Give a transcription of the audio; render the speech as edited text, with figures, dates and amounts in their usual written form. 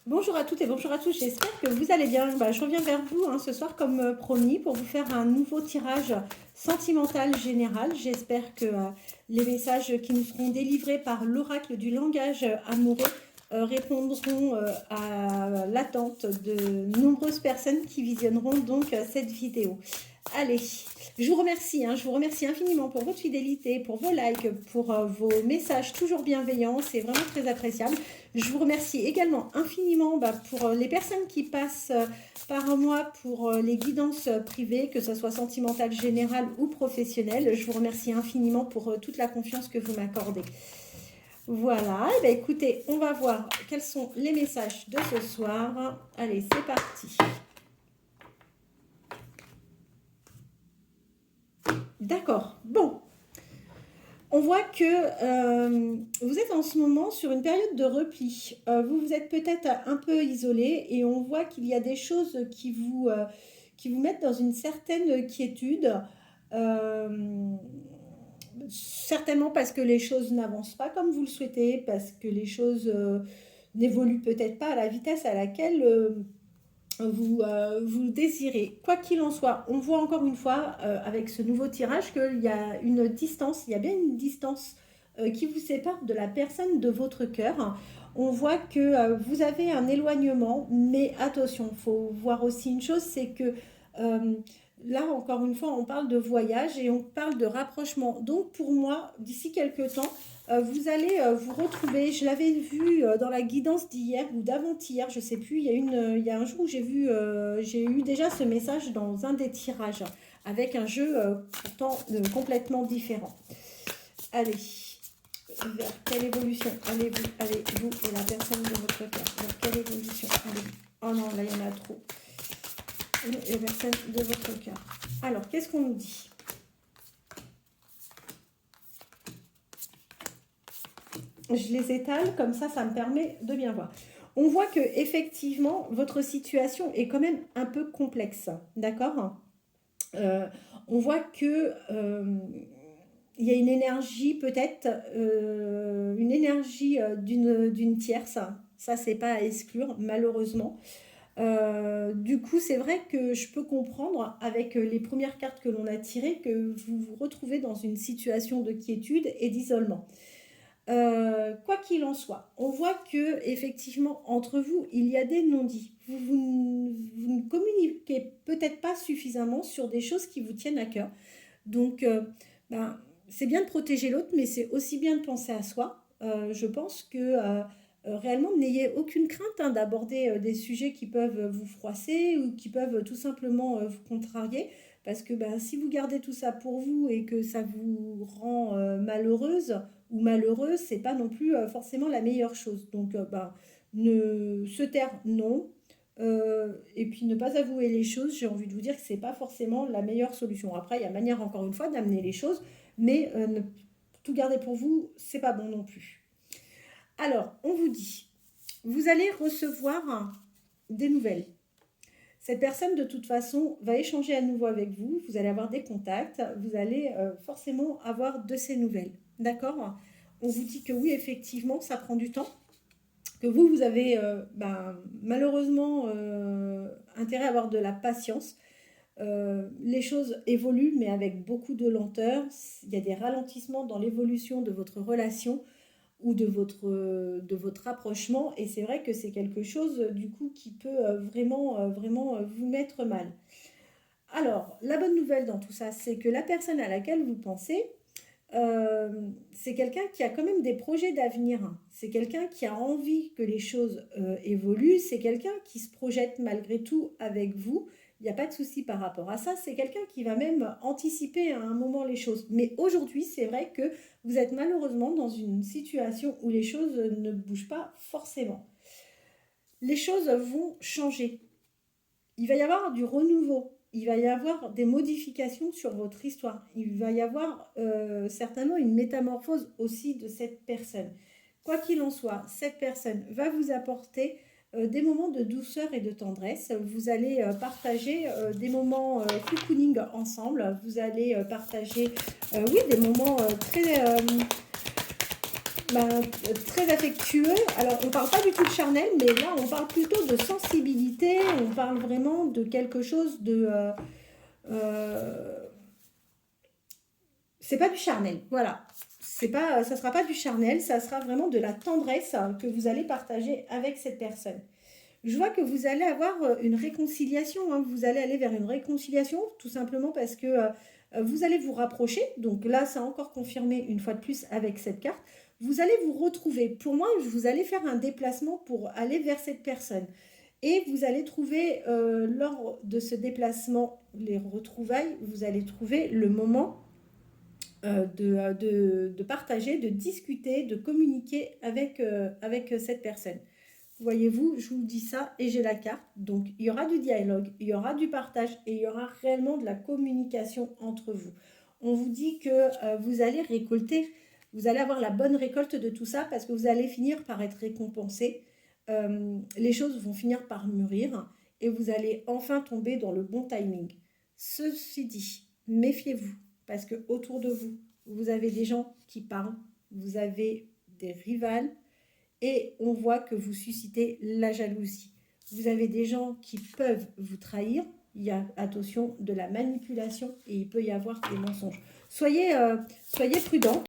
Bonjour à toutes et bonjour à tous, j'espère que vous allez bien. Je reviens vers vous ce soir comme promis pour vous faire un nouveau tirage sentimental général. J'espère que les messages qui nous seront délivrés par l'oracle du langage amoureux répondront à l'attente de nombreuses personnes qui visionneront donc cette vidéo. Allez, je vous remercie infiniment pour votre fidélité, pour vos likes, pour vos messages toujours bienveillants, c'est vraiment très appréciable. Je vous remercie également infiniment pour les personnes qui passent par moi pour les guidances privées, que ce soit sentimentale, générale ou professionnelle. Je vous remercie infiniment pour toute la confiance que vous m'accordez. Voilà, et bien écoutez, on va voir quels sont les messages de ce soir. Allez, c'est parti. D'accord, bon. On voit que vous êtes en ce moment sur une période de repli. Vous vous êtes peut-être un peu isolé et on voit qu'il y a des choses qui vous mettent dans une certaine quiétude. Certainement parce que les choses n'avancent pas comme vous le souhaitez, parce que les choses n'évoluent peut-être pas à la vitesse à laquelle vous désirez. Quoi qu'il en soit, on voit encore une fois avec ce nouveau tirage qu'il y a une distance, il y a bien une distance qui vous sépare de la personne de votre cœur. On voit que vous avez un éloignement, mais attention, il faut voir aussi une chose, c'est que là, encore une fois, on parle de voyage et on parle de rapprochement. Donc pour moi, d'ici quelques temps, vous allez vous retrouver, je l'avais vu dans la guidance d'hier ou d'avant-hier, je ne sais plus, il y a un jour où j'ai eu déjà ce message dans un des tirages, avec un jeu pourtant complètement différent. Allez, vers quelle évolution allez-vous et la personne de votre cœur, vers quelle évolution allez-vous? Oh non, là il y en a trop. Et la personne de votre cœur. Alors, qu'est-ce qu'on nous dit ? Je les étale, comme ça me permet de bien voir. On voit que effectivement, votre situation est quand même un peu complexe, d'accord ? On voit que il y a une énergie peut-être, une énergie d'une tierce. Ça, c'est pas à exclure, malheureusement. Du coup, c'est vrai que je peux comprendre avec les premières cartes que l'on a tirées que vous vous retrouvez dans une situation de quiétude et d'isolement. Quoi qu'il en soit, on voit que effectivement entre vous il y a des non-dits. Vous ne communiquez peut-être pas suffisamment sur des choses qui vous tiennent à cœur. Donc, c'est bien de protéger l'autre, mais c'est aussi bien de penser à soi. Je pense que réellement, n'ayez aucune crainte d'aborder des sujets qui peuvent vous froisser ou qui peuvent tout simplement vous contrarier. Parce que si vous gardez tout ça pour vous et que ça vous rend malheureuse ou malheureux, c'est pas non plus forcément la meilleure chose. Donc, se taire, non. Et puis ne pas avouer les choses, j'ai envie de vous dire que c'est pas forcément la meilleure solution. Après, il y a manière encore une fois d'amener les choses, mais ne tout garder pour vous, c'est pas bon non plus. Alors, on vous dit, vous allez recevoir des nouvelles. Cette personne, de toute façon, va échanger à nouveau avec vous. Vous allez avoir des contacts. Vous allez forcément avoir de ces nouvelles. D'accord ? On vous dit que oui, effectivement, ça prend du temps. Que vous avez malheureusement intérêt à avoir de la patience. Les choses évoluent, mais avec beaucoup de lenteur. Il y a des ralentissements dans l'évolution de votre relation ou de votre rapprochement, et c'est vrai que c'est quelque chose du coup qui peut vraiment vous mettre mal. Alors, la bonne nouvelle dans tout ça, c'est que la personne à laquelle vous pensez, c'est quelqu'un qui a quand même des projets d'avenir. C'est quelqu'un qui a envie que les choses évoluent. C'est quelqu'un qui se projette malgré tout avec vous. Il n'y a pas de souci par rapport à ça. C'est quelqu'un qui va même anticiper à un moment les choses. Mais aujourd'hui, c'est vrai que vous êtes malheureusement dans une situation où les choses ne bougent pas forcément. Les choses vont changer. Il va y avoir du renouveau. Il va y avoir des modifications sur votre histoire. Il va y avoir certainement une métamorphose aussi de cette personne. Quoi qu'il en soit, cette personne va vous apporter des moments de douceur et de tendresse. Vous allez partager des moments cocooning ensemble. Vous allez partager des moments très Très affectueux. Alors, on ne parle pas du tout de charnel, mais là, on parle plutôt de sensibilité. On parle vraiment de quelque chose de... c'est pas du charnel, voilà. C'est pas, ça sera pas du charnel, ça sera vraiment de la tendresse que vous allez partager avec cette personne. Je vois que vous allez avoir une réconciliation, hein. Vous allez aller vers une réconciliation, tout simplement parce que vous allez vous rapprocher. Donc là, ça a encore confirmé une fois de plus avec cette carte. Vous allez vous retrouver. Pour moi, vous allez faire un déplacement pour aller vers cette personne. Et vous allez trouver, lors de ce déplacement, les retrouvailles, vous allez trouver le moment de partager, de discuter, de communiquer avec cette personne. Voyez-vous, je vous dis ça et j'ai la carte. Donc, il y aura du dialogue, il y aura du partage et il y aura réellement de la communication entre vous. On vous dit que vous allez récolter, vous allez avoir la bonne récolte de tout ça parce que vous allez finir par être récompensé. Les choses vont finir par mûrir et vous allez enfin tomber dans le bon timing. Ceci dit, méfiez-vous parce que autour de vous, vous avez des gens qui parlent, vous avez des rivales, et on voit que vous suscitez la jalousie. Vous avez des gens qui peuvent vous trahir. Il y a, attention, de la manipulation et il peut y avoir des mensonges. Soyez prudents.